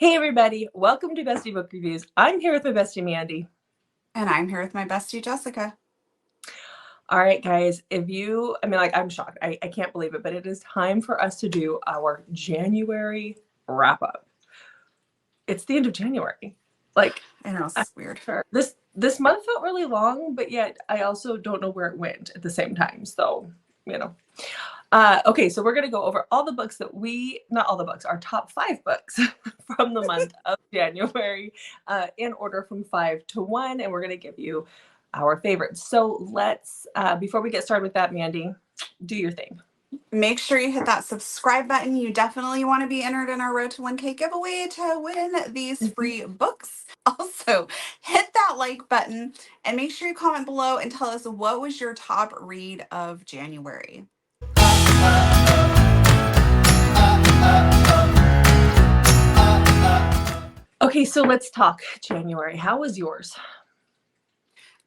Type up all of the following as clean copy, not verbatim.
Hey everybody, welcome to Bestie Book Reviews. I'm here with my bestie Mandy. And I'm here with my bestie Jessica. All right, guys, I'm shocked. I can't believe it, but it is time for us to do our January wrap up. It's the end of January. I know, it's weird. Sure. This month felt really long, but yet I also don't know where it went at the same time. So, you know. Okay, so we're going to go over all the books not all the books, our top 5 books from the month of January in order from 5 to 1, and we're going to give you our favorites. So let's, before we get started with that, Mandy, do your thing. Make sure you hit that subscribe button. You definitely want to be entered in our Road to 1K giveaway to win these free books. Also, hit that like button and make sure you comment below and tell us what was your top read of January. Okay, so let's talk January. How was yours?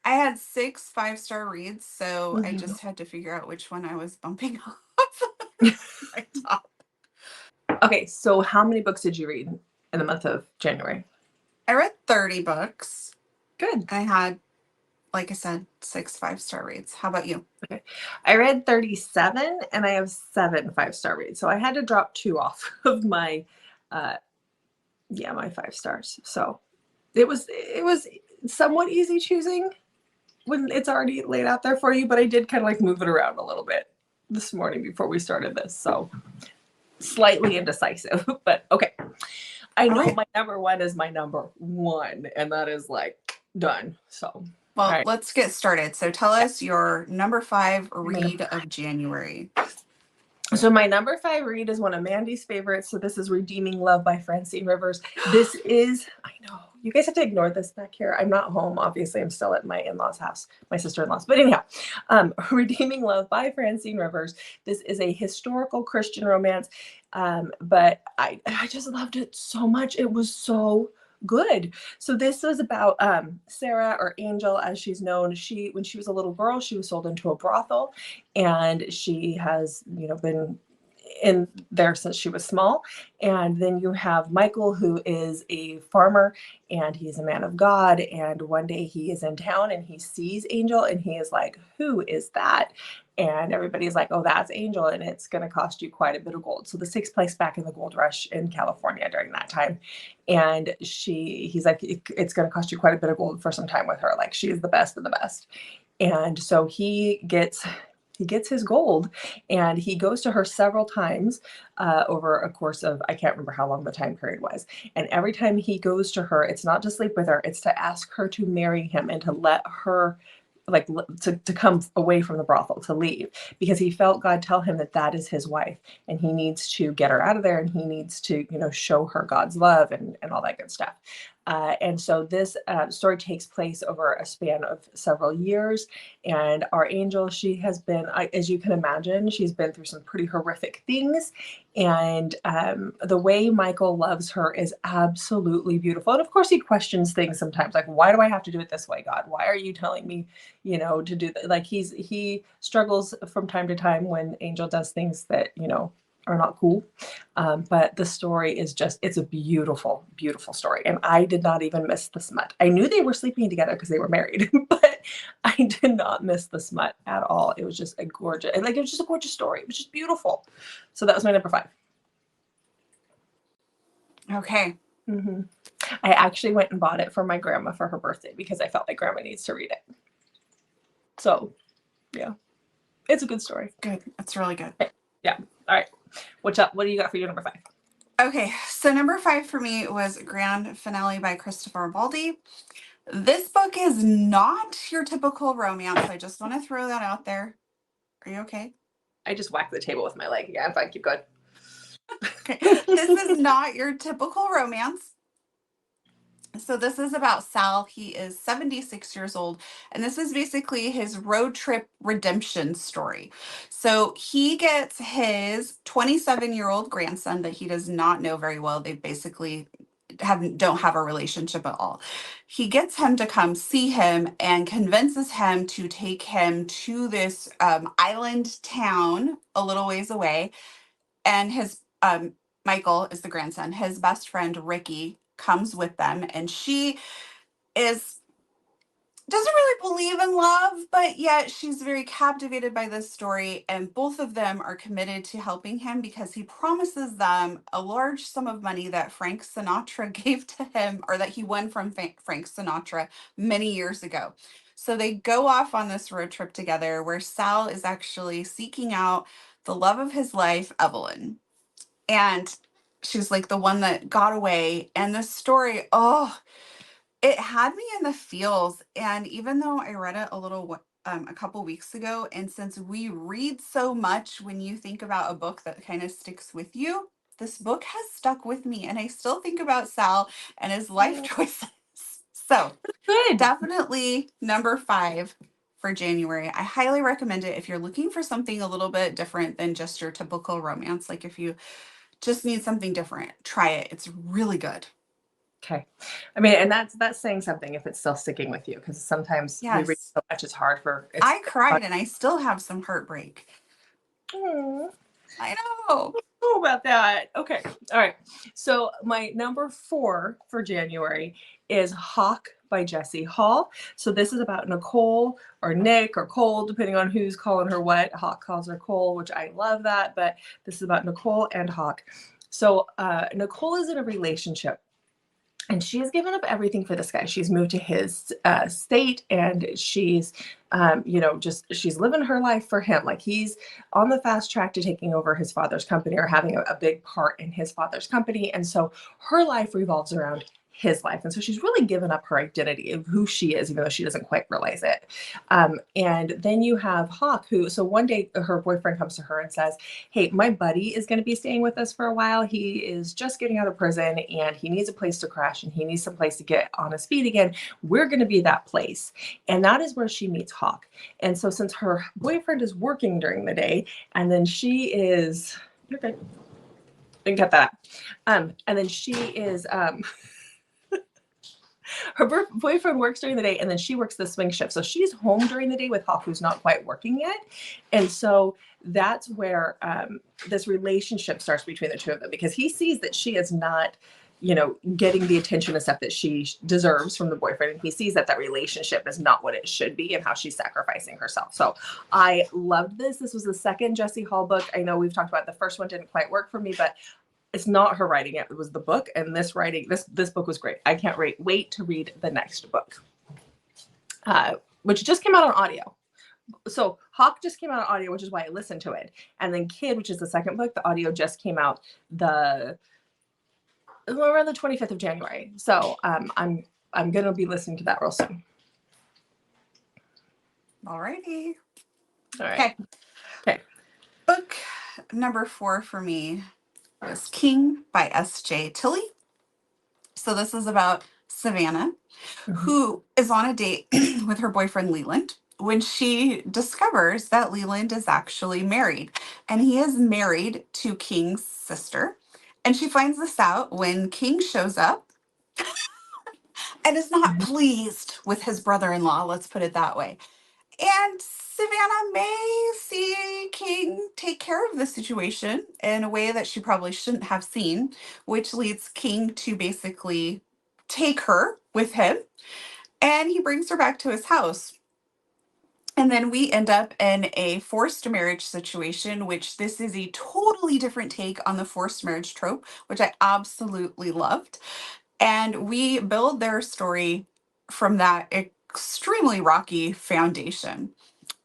I had 6 5-star reads, so I just had to figure out which one I was bumping off my top. Okay, so how many books did you read in the month of January? I read 30 books. Good. I had, like I said, 6 5-star reads. How about you? Okay. I read 37 and I have 7 5-star reads. So I had to drop 2 off of my my 5 stars. So it was somewhat easy choosing when it's already laid out there for you, but I did kind of like move it around a little bit this morning before we started this. So slightly indecisive, but okay. I know my number 1 is my number 1, and that is like done. So well, let's get started. So tell us your number 5 read of January. So my number 5 read is one of Mandy's favorites. So this is Redeeming Love by Francine Rivers. This is, I know, you guys have to ignore this back here. I'm not home, obviously. I'm still at my in-laws' house, my sister-in-law's. But anyhow, Redeeming Love by Francine Rivers. This is a historical Christian romance, but I just loved it so much. It was so good. So this was about Sarah, or Angel as she's known. When she was a little girl, she was sold into a brothel, and she has been in there since she was small. And then you have Michael, who is a farmer, and he's a man of God, and one day he is in town and he sees Angel and he is like, who is that? And everybody's like, oh, that's Angel, and it's going to cost you quite a bit of gold. So this takes place back in the gold rush in California during that time. And he's like, it's going to cost you quite a bit of gold for some time with her. Like, she is the best of the best. And so he gets his gold, and he goes to her several times over a course of, I can't remember how long the time period was. And every time he goes to her, it's not to sleep with her, it's to ask her to marry him and to let her, like, to come away from the brothel, to leave, because he felt God tell him that that is his wife, and he needs to get her out of there, and he needs to, show her God's love and all that good stuff. And so this story takes place over a span of several years. And our Angel, she has been, as you can imagine, she's been through some pretty horrific things. And the way Michael loves her is absolutely beautiful. And of course, he questions things sometimes, like, why do I have to do it this way, God? Why are you telling me, to do that? Like, he struggles from time to time when Angel does things that, are not cool. But the story is it's a beautiful, beautiful story. And I did not even miss the smut. I knew they were sleeping together because they were married, but I did not miss the smut at all. It was just it was just a gorgeous story. It was just beautiful. So that was my number 5. Okay. Mm-hmm. I actually went and bought it for my grandma for her birthday because I felt like grandma needs to read it. So, yeah, it's a good story. Good. That's really good. Yeah. All right. What's up? What do you got for your number 5? Okay, so number 5 for me was Grand Finale by Christopher Baldi. This book is not your typical romance. I just want to throw that out there. Are you okay? I just whacked the table with my leg. Yeah, I'm fine. Keep going. Okay. This is not your typical romance. So this is about Sal. He is 76 years old, and this is basically his road trip redemption story. So he gets his 27-year-old grandson that he does not know very well. They basically don't have a relationship at all. He gets him to come see him and convinces him to take him to this island town a little ways away. And his Michael is the grandson. His best friend Ricky comes with them, and she is doesn't really believe in love, but yet she's very captivated by this story. And both of them are committed to helping him because he promises them a large sum of money that Frank Sinatra gave to him, or that he won from Frank Sinatra many years ago. So they go off on this road trip together where Sal is actually seeking out the love of his life, Evelyn. And she's like the one that got away. And this story, oh, it had me in the feels, and even though I read it a couple weeks ago, and since we read so much, when you think about a book that kind of sticks with you, this book has stuck with me, and I still think about Sal and his life Oh, choices. So good. definitely number 5 for January. I highly recommend it if you're looking for something a little bit different than just your typical romance. Like if you just need something different, try it. It's really good. Okay. I mean, and that's saying something if it's still sticking with you, because sometimes we read Yes. so much, it's hard for it's I cried and I still have some heartbreak. oh, I know. about that. Okay. All right. So my number 4 for January is Hawk by Jessie Hall. So this is about Nicole or Nick or Cole, depending on who's calling her what. Hawk calls her Cole, which I love that, but this is about Nicole and Hawk. So Nicole is in a relationship, and she's given up everything for this guy. She's moved to his state, and she's, just she's living her life for him. Like he's on the fast track to taking over his father's company, or having a big part in his father's company. And so her life revolves around his life. And so she's really given up her identity of who she is, even though she doesn't quite realize it. And then you have Hawk, who, so one day her boyfriend comes to her and says, hey, my buddy is going to be staying with us for a while. He is just getting out of prison, and he needs a place to crash, and he needs some place to get on his feet again. We're going to be that place. And that is where she meets Hawk. And so since her boyfriend is working during the day, and then she is, you're good. Didn't cut that. And then she is, her boyfriend works during the day, and then she works the swing shift. So she's home during the day with Hawk, who's not quite working yet. And so that's where this relationship starts between the two of them, because he sees that she is not, getting the attention and stuff that she deserves from the boyfriend. And he sees that that relationship is not what it should be, and how she's sacrificing herself. So I loved this. This was the second Jessie Hall book. I know we've talked about the first one didn't quite work for me, but it's not her writing it was the book, and this book was great. I can't wait to read the next book, which just came out on audio. So Hawk just came out on audio, which is why I listened to it. And then Kid, which is the second book, the audio just came out around the 25th of January. So I'm gonna be listening to that real soon. Alrighty. All right. Okay. Okay. Book number 4 for me was King by S.J. Tilley. So this is about Savannah, who is on a date with her boyfriend Leland, when she discovers that Leland is actually married, and he is married to King's sister. And she finds this out when King shows up and is not pleased with his brother-in-law, let's put it that way. And Savannah may see King take care of the situation in a way that she probably shouldn't have seen, which leads King to basically take her with him, and he brings her back to his house. And then we end up in a forced marriage situation, which this is a totally different take on the forced marriage trope, which I absolutely loved. And we build their story from that extremely rocky foundation.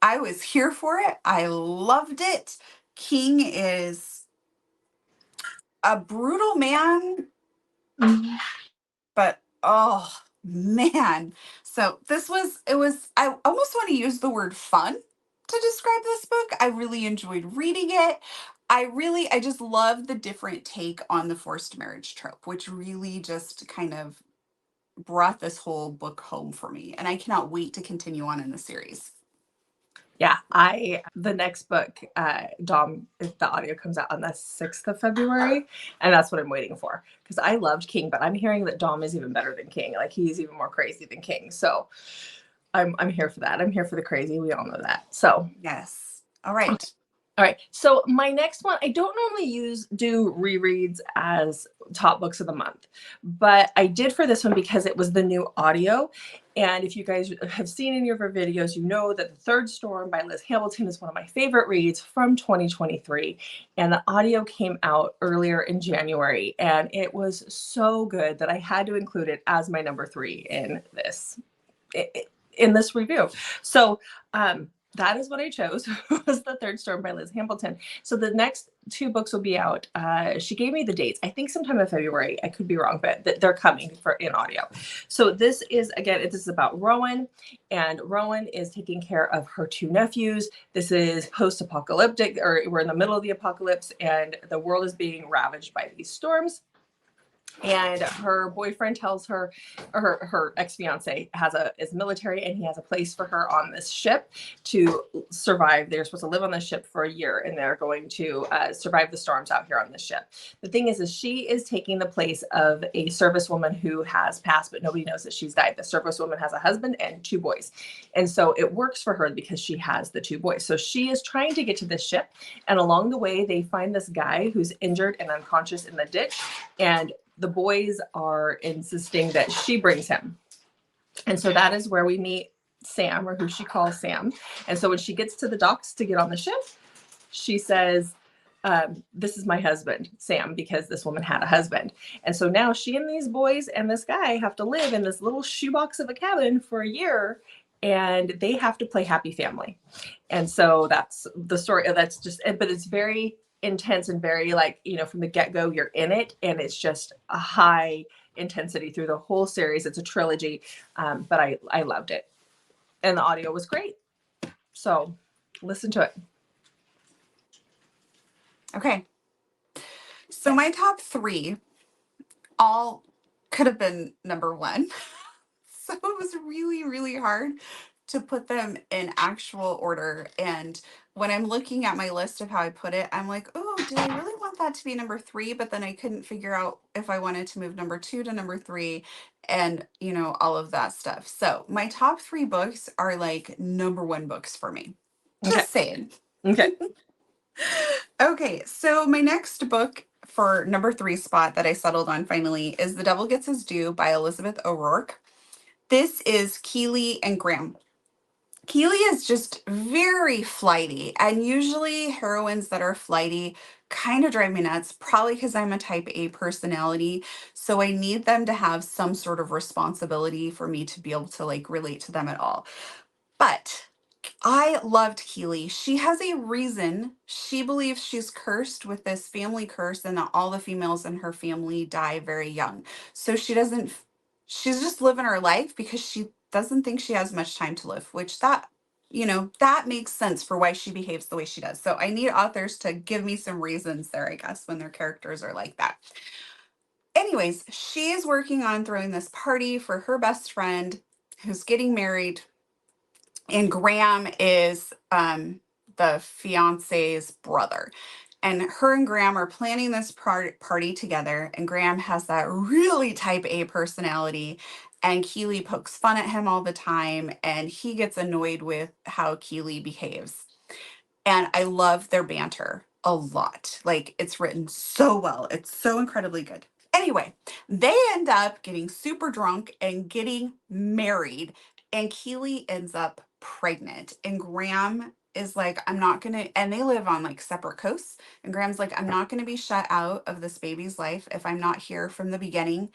I was here for it. I loved it. King is a brutal man, but oh man. So I almost want to use the word fun to describe this book. I really enjoyed reading it. I just love the different take on the forced marriage trope, which really just kind of brought this whole book home for me. And I cannot wait to continue on in the series. Yeah, the next book, Dom, if the audio comes out on the 6th of February, and that's what I'm waiting for, because I loved King, but I'm hearing that Dom is even better than King. Like he's even more crazy than King. So I'm here for that. I'm here for the crazy. We all know that. So Yes. All right. All right. So my next one, I don't normally do rereads as top books of the month, but I did for this one because it was the new audio. And if you guys have seen any of our videos, you know that The Third Storm by Liz Hamilton is one of my favorite reads from 2023. And the audio came out earlier in January, and it was so good that I had to include it as my number 3 in this review. So that is what I chose was The Third Storm by Liz Hamilton. So the next 2 books will be out. She gave me the dates. I think sometime in February. I could be wrong, but they're coming in audio. So this is, again, this is about Rowan, and Rowan is taking care of her 2 nephews. This is post-apocalyptic, or we're in the middle of the apocalypse, and the world is being ravaged by these storms. And her boyfriend tells her, or her ex-fiance is military, and he has a place for her on this ship to survive. They're supposed to live on the ship for a year, and they're going to survive the storms out here on the ship. The thing is she is taking the place of a servicewoman who has passed, but nobody knows that she's died. The servicewoman has a husband and 2 boys. And so it works for her because she has the 2 boys. So she is trying to get to this ship. And along the way, they find this guy who's injured and unconscious in the ditch. And the boys are insisting that she brings him. And so that is where we meet Sam, or who she calls Sam. And so when she gets to the docks to get on the ship, she says, this is my husband, Sam, because this woman had a husband. And so now she and these boys and this guy have to live in this little shoebox of a cabin for a year, and they have to play happy family. And so that's the story. That's just, but it's very intense and very, like, from the get-go, you're in it, and it's just a high intensity through the whole series. It's a trilogy, but I loved it, and the audio was great. So listen to it. Okay. So my top 3 all could have been number 1. So it was really, really hard to put them in actual order. And when I'm looking at my list of how I put it, I'm like, oh, did I really want that to be number 3? But then I couldn't figure out if I wanted to move number 2 to number 3 and, all of that stuff. So my top 3 books are like number 1 books for me. Just saying. Okay. Okay, so my next book for number 3 spot that I settled on finally is The Devil Gets His Due by Elizabeth O'Rourke. This is Keely and Graham. Keely is just very flighty, and usually heroines that are flighty kind of drive me nuts, probably because I'm a type A personality. So I need them to have some sort of responsibility for me to be able to relate to them at all. But I loved Keely. She has a reason. She believes she's cursed with this family curse, and that all the females in her family die very young. So she's just living her life because she doesn't think she has much time to live, which that makes sense for why she behaves the way she does. So I need authors to give me some reasons there, I guess, when their characters are like that. Anyways, she is working on throwing this party for her best friend who's getting married. And Graham is the fiance's brother. And her and Graham are planning this party together. And Graham has that really type A personality. And Keely pokes fun at him all the time. And he gets annoyed with how Keely behaves. And I love their banter a lot. Like, it's written so well. It's so incredibly good. Anyway, they end up getting super drunk and getting married. And Keely ends up pregnant. And Graham is like, I'm not going to, and they live on separate coasts. And Graham's like, I'm not going to be shut out of this baby's life if I'm not here from the beginning.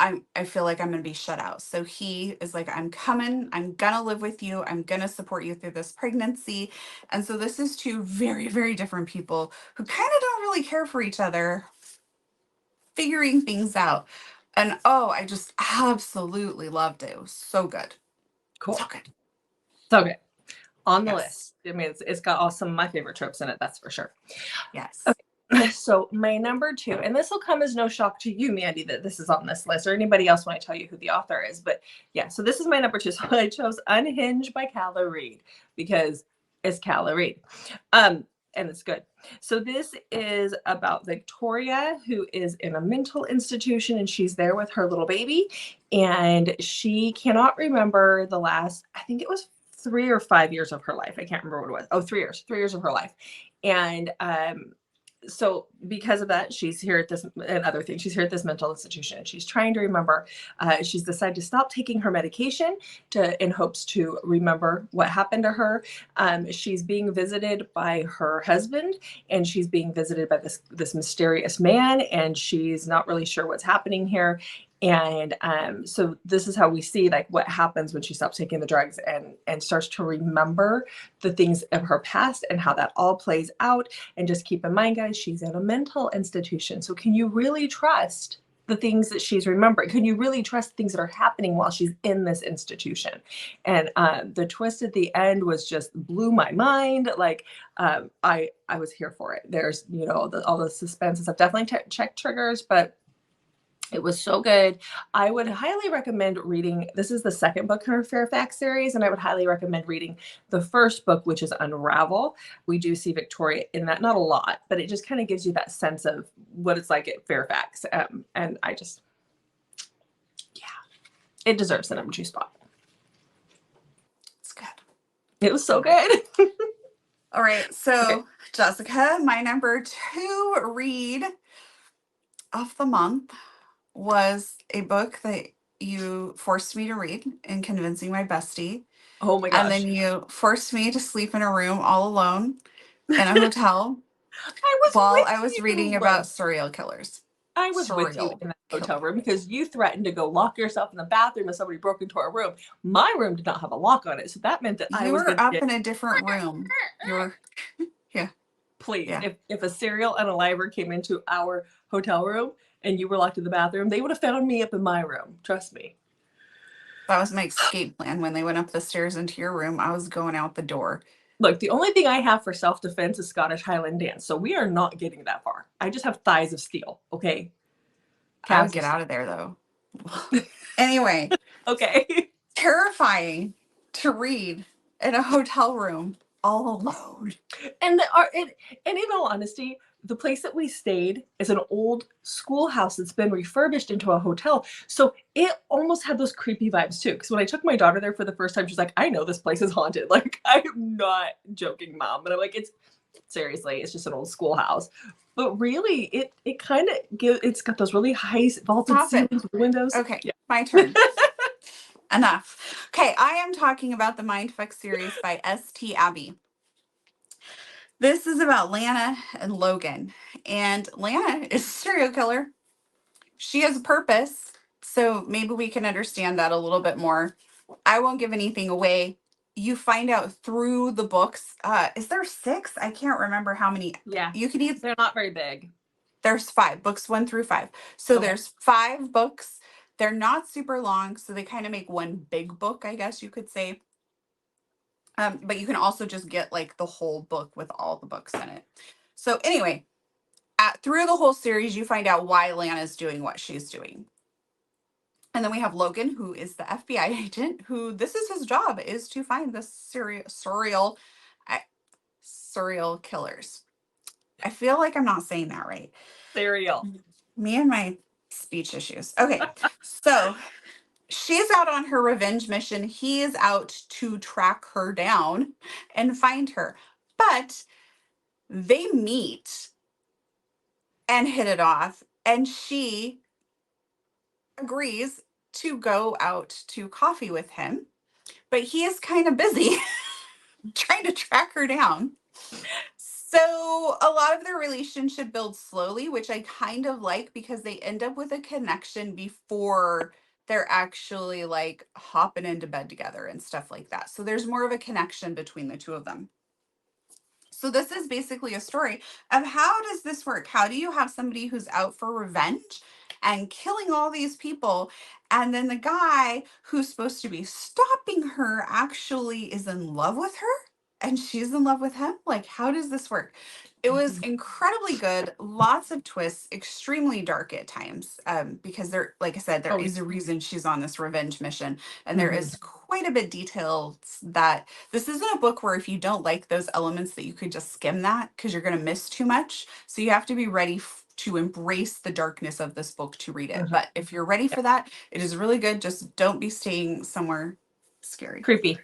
I feel like I'm going to be shut out. So he is like, I'm coming. I'm going to live with you. I'm going to support you through this pregnancy. And so this is 2 very, very different people who kind of don't really care for each other, figuring things out. And I just absolutely loved it. It was so good. Cool. So good. So good. On the Yes. list. I mean, it's got all some of my favorite tropes in it, that's for sure. Yes. Okay. So my number 2, and this will come as no shock to you, Mandy, that this is on this list, or anybody else when I tell you who the author is. But yeah, so this is my number 2. So I chose Unhinged by Calla Reed because it's Calla Reed. And it's good. So this is about Victoria, who is in a mental institution, and she's there with her little baby, and she cannot remember the last, I think it was 3 or 5 years of her life. I can't remember what it was. Oh, 3 years of her life. And so because of that, she's here at this and other things. She's here at this mental institution. She's trying to remember. She's decided to stop taking her medication in hopes to remember what happened to her. She's being visited by her husband, and she's being visited by this mysterious man, and she's not really sure what's happening here. And so this is how we see like what happens when she stops taking the drugs and starts to remember the things of her past and how that all plays out. And just keep in mind, guys, she's in a mental institution. So can you really trust the things that she's remembering? Can you really trust things that are happening while she's in this institution? And the twist at the end was just blew my mind. Like I was here for it. There's, all the suspense and stuff. Definitely check triggers, but it was so good. I would highly recommend reading. This is the second book in her Fairfax series, and I would highly recommend reading the first book, which is Unravel. We do see Victoria in that, not a lot, but it just kind of gives you that sense of what it's like at Fairfax. And I just, yeah, it deserves the number 2 spot. It's good. It was so good. All right, so Okay. Jessica, my number 2 read of the month was a book that you forced me to read in Convincing My Bestie. Oh my And gosh. then you forced me to sleep in a room all alone in a hotel I was while with I was reading you. about serial killers. I was with you Serial in that killer. hotel room because you threatened to go lock yourself in the bathroom if somebody broke into our room. My room did not have a lock on it, so that meant that I You was were going to up get. in a different room. You were, yeah, Please, yeah. if a serial and a liver came into our hotel room and you were locked in the bathroom, they would have found me up in my room. Trust me. That was my escape plan. When they went up the stairs into your room, I was going out the door. Look, the only thing I have for self-defense is Scottish Highland dance, so we are not getting that far. I just have thighs of steel, okay? I would Calves get of out of there though. Anyway, okay. terrifying to read in a hotel room all alone. And in all honesty, the place that we stayed is an old schoolhouse that's been refurbished into a hotel. So it almost had those creepy vibes too. Because when I took my daughter there for the first time, she's like, I know this place is haunted. Like, I'm not joking, Mom. But I'm like, it's seriously, it's just an old schoolhouse. But really, it kind of it's got those really high vaulted Stop it. ceilings, windows. Okay, Yeah. my turn. Enough. Okay, I am talking about the Mindfuck series by S.T. Abbey. This is about Lana and Logan. And Lana is a serial killer. She has a purpose. So maybe we can understand that a little bit more. I won't give anything away. You find out through the books. Is there 6? I can't remember how many. Yeah. You can either, They're not very big. there's 5 books, 1 through 5. So Okay. there's 5 books. They're not super long, so they kind of make one big book, I guess you could say. But you can also just get like the whole book with all the books in it. So anyway, through the whole series, you find out why Lana's doing what she's doing. And then we have Logan, who is the FBI agent, who this is his job, is to find the surreal killers. I feel like I'm not saying that right. Cereal. Me and my speech issues. Okay, so she's out on her revenge mission. He is out to track her down and find her. But they meet and hit it off, and she agrees to go out to coffee with him. But he is kind of busy trying to track her down. So a lot of their relationship builds slowly, which I kind of like because they end up with a connection before they're actually like hopping into bed together and stuff like that. So there's more of a connection between the two of them. So this is basically a story of how does this work? How do you have somebody who's out for revenge and killing all these people, and then the guy who's supposed to be stopping her actually is in love with her and she's in love with him? Like, how does this work? It was incredibly good, lots of twists, extremely dark at times, because there, like I said, there Oh, is a reason she's on this revenge mission, and there mhm. is quite a bit details that this isn't a book where if you don't like those elements that you could just skim that because you're going to miss too much. So you have to be ready to embrace the darkness of this book to read it. Mhm. But if you're ready Yeah. for that, it is really good. Just don't be staying somewhere Scary. Creepy.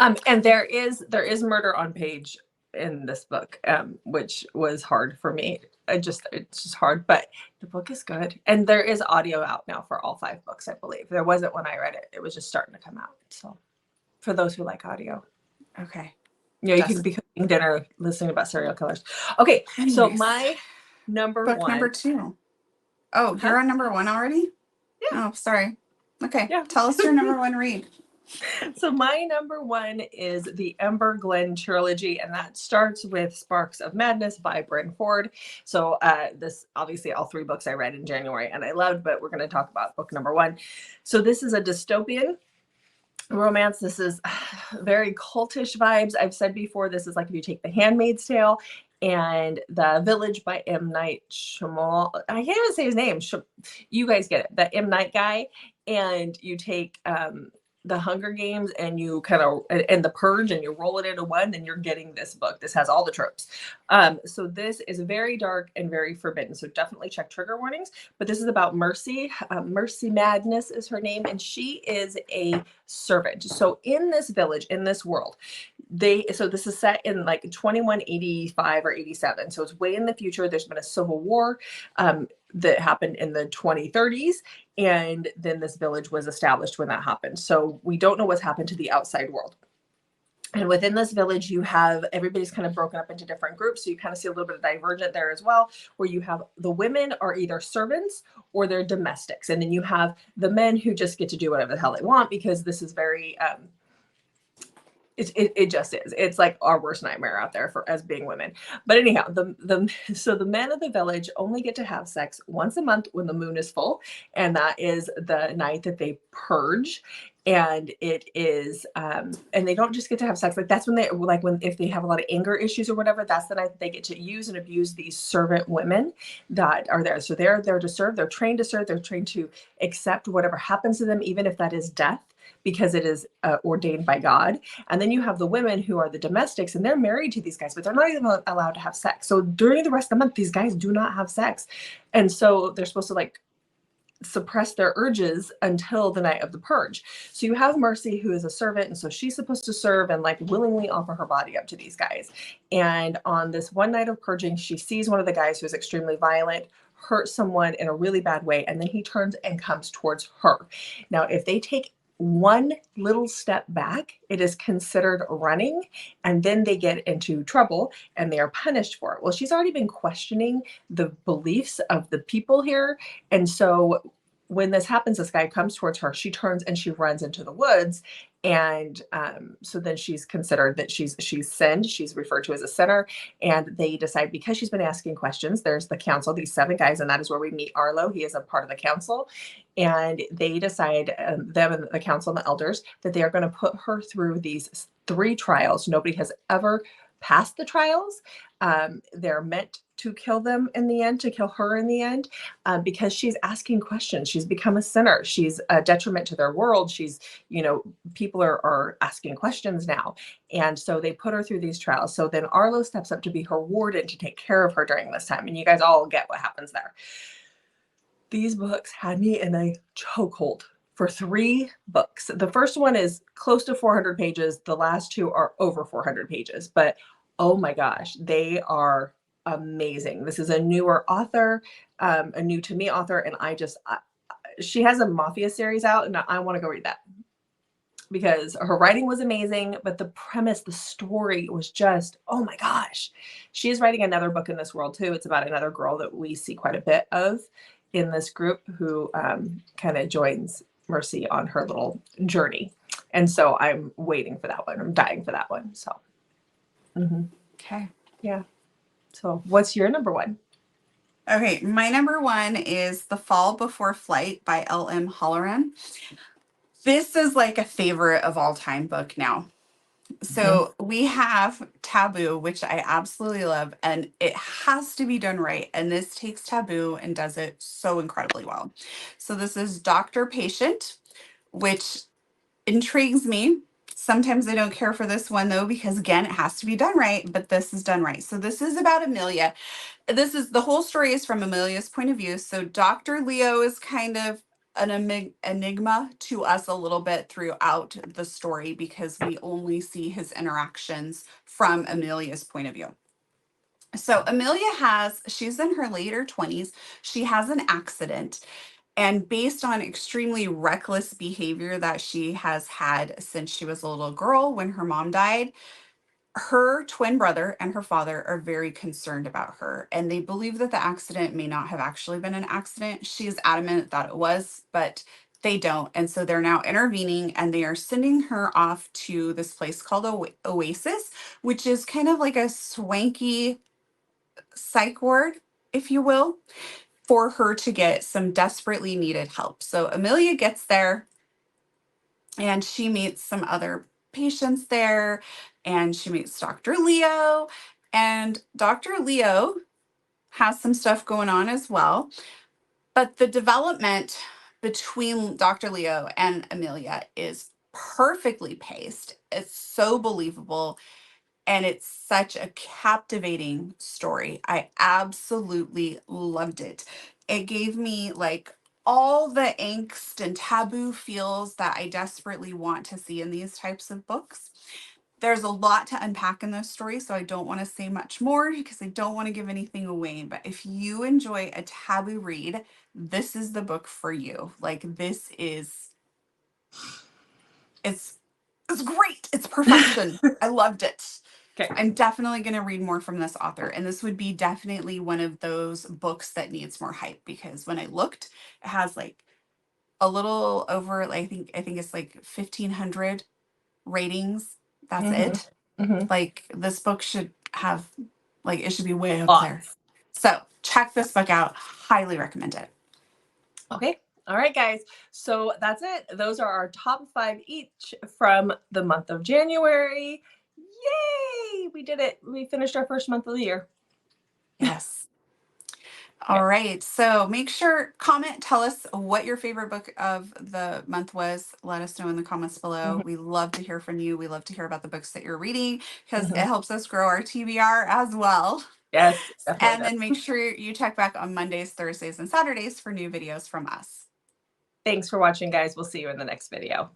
And there is murder on page in this book, which was hard for me. It's just hard, but the book is good. And there is audio out now for all 5 books, I believe. There wasn't when I read it. It was just starting to come out. So for those who like audio. Okay. You can be cooking dinner listening about serial killers. Okay, Anyways, so my number book 1. number 2. Oh, Huh? you're on number 1 already? Yeah. Oh, sorry. Okay. Yeah. Tell us your number 1 read. So my number 1 is the Ember Glen trilogy, and that starts with Sparks of Madness by Bryn Ford. So this, obviously, all 3 books I read in January and I loved, but we're going to talk about book number 1. So this is a dystopian romance. This is very cultish vibes. I've said before, this is like if you take The Handmaid's Tale and The Village by M. Night Shyamalan. I can't even say his name. You guys get it. The M. Night guy. And you take The Hunger Games and you kind of, and The Purge, and you roll it into one, then you're getting this book. This has all the tropes. So this is very dark and very forbidden. So definitely check trigger warnings. But this is about Mercy. Mercy Madness is her name, and she is a servant. So in this village, in this world, so this is set in like 2185 or 87. So it's way in the future. There's been a civil war that happened in the 2030s. And then this village was established when that happened. So we don't know what's happened to the outside world. And within this village, you have everybody's kind of broken up into different groups. So you kind of see a little bit of divergent there as well, where you have the women are either servants or they're domestics. And then you have the men who just get to do whatever the hell they want, because this is very, it just is. It's like our worst nightmare out there for as being women. But anyhow, so the men of the village only get to have sex once a month when the moon is full, and that is the night that they purge. And it is, and they don't just get to have sex. Like that's when they if they have a lot of anger issues or whatever, that's the night that they get to use and abuse these servant women that are there. So they're there to serve. They're trained to serve. They're trained to accept whatever happens to them, even if that is death, because it is ordained by God. And then you have the women who are the domestics, and they're married to these guys, but they're not even allowed to have sex. So during the rest of the month, these guys do not have sex. And so they're supposed to suppress their urges until the night of the purge. So you have Mercy, who is a servant, and so she's supposed to serve and willingly offer her body up to these guys. And on this one night of purging, she sees one of the guys who is extremely violent hurt someone in a really bad way, and then he turns and comes towards her. Now, if they take one little step back, it is considered running, and then they get into trouble and they are punished for it. Well, she's already been questioning the beliefs of the people here. And so when this happens, this guy comes towards her, she turns and she runs into the woods. And so then she's considered that she's sinned. She's referred to as a sinner. And they decide, because she's been asking questions, there's the council, these 7 guys, and that is where we meet Arlo. He is a part of the council. And they decide, them and the council and the elders, that they are going to put her through these 3 trials. Nobody has ever passed the trials. They're meant to kill them in the end, to kill her in the end, because she's asking questions. She's become a sinner. She's a detriment to their world. She's, people are asking questions now. And so they put her through these trials. So then Arlo steps up to be her warden to take care of her during this time. And you guys all get what happens there. These books had me in a chokehold for 3 books. The first one is close to 400 pages. The last 2 are over 400 pages. But oh my gosh, they are amazing. This is a newer author, a new to me author. And she has a Mafia series out, and I want to go read that, because her writing was amazing, but the premise, the story was just, oh my gosh. She is writing another book in this world too. It's about another girl that we see quite a bit of in this group, who kind of joins Mercy on her little journey. And so I'm waiting for that one. I'm dying for that one. So. Okay. Yeah. So what's your number 1? Okay. My number 1 is The Fall Before Flight by L.M. Halloran. This is like a favorite of all time book now. So we have Taboo, which I absolutely love, and it has to be done right. And this takes Taboo and does it so incredibly well. So this is Doctor Patient, which intrigues me. Sometimes I don't care for this one though, because again, it has to be done right, but this is done right. So this is about Amelia. The whole story is from Amelia's point of view. So Dr. Leo is kind of an enigma to us a little bit throughout the story because we only see his interactions from Amelia's point of view. So she's in her later 20s. She has an accident. And based on extremely reckless behavior that she has had since she was a little girl when her mom died, her twin brother and her father are very concerned about her. And they believe that the accident may not have actually been an accident. She is adamant that it was, but they don't. And so they're now intervening and they are sending her off to this place called Oasis, which is kind of like a swanky psych ward, if you will, for her to get some desperately needed help. So Amelia gets there and she meets some other patients there and she meets Dr. Leo. And Dr. Leo has some stuff going on as well. But the development between Dr. Leo and Amelia is perfectly paced. It's so believable. And it's such a captivating story. I absolutely loved it. It gave me like all the angst and taboo feels that I desperately want to see in these types of books. There's a lot to unpack in this story, so I don't want to say much more because I don't want to give anything away. But if you enjoy a taboo read, this is the book for you. Like it's great. It's perfection. I loved it. Okay. I'm definitely going to read more from this author. And this would be definitely one of those books that needs more hype because when I looked, it has like a little over, I think it's like 1,500 ratings. That's it. Like this book should have, like, it should be way up there. Lots. So check this book out. Highly recommend it. Okay. All right, guys. So that's it. Those are our top 5 each from the month of January. Yay! We did it. We finished our first month of the year. Yes. All right. So make sure, comment, tell us what your favorite book of the month was. Let us know in the comments below. We love to hear from you. We love to hear about the books that you're reading because it helps us grow our TBR as well. Yes, definitely. And then make sure you check back on Mondays, Thursdays, and Saturdays for new videos from us. Thanks for watching, guys. We'll see you in the next video.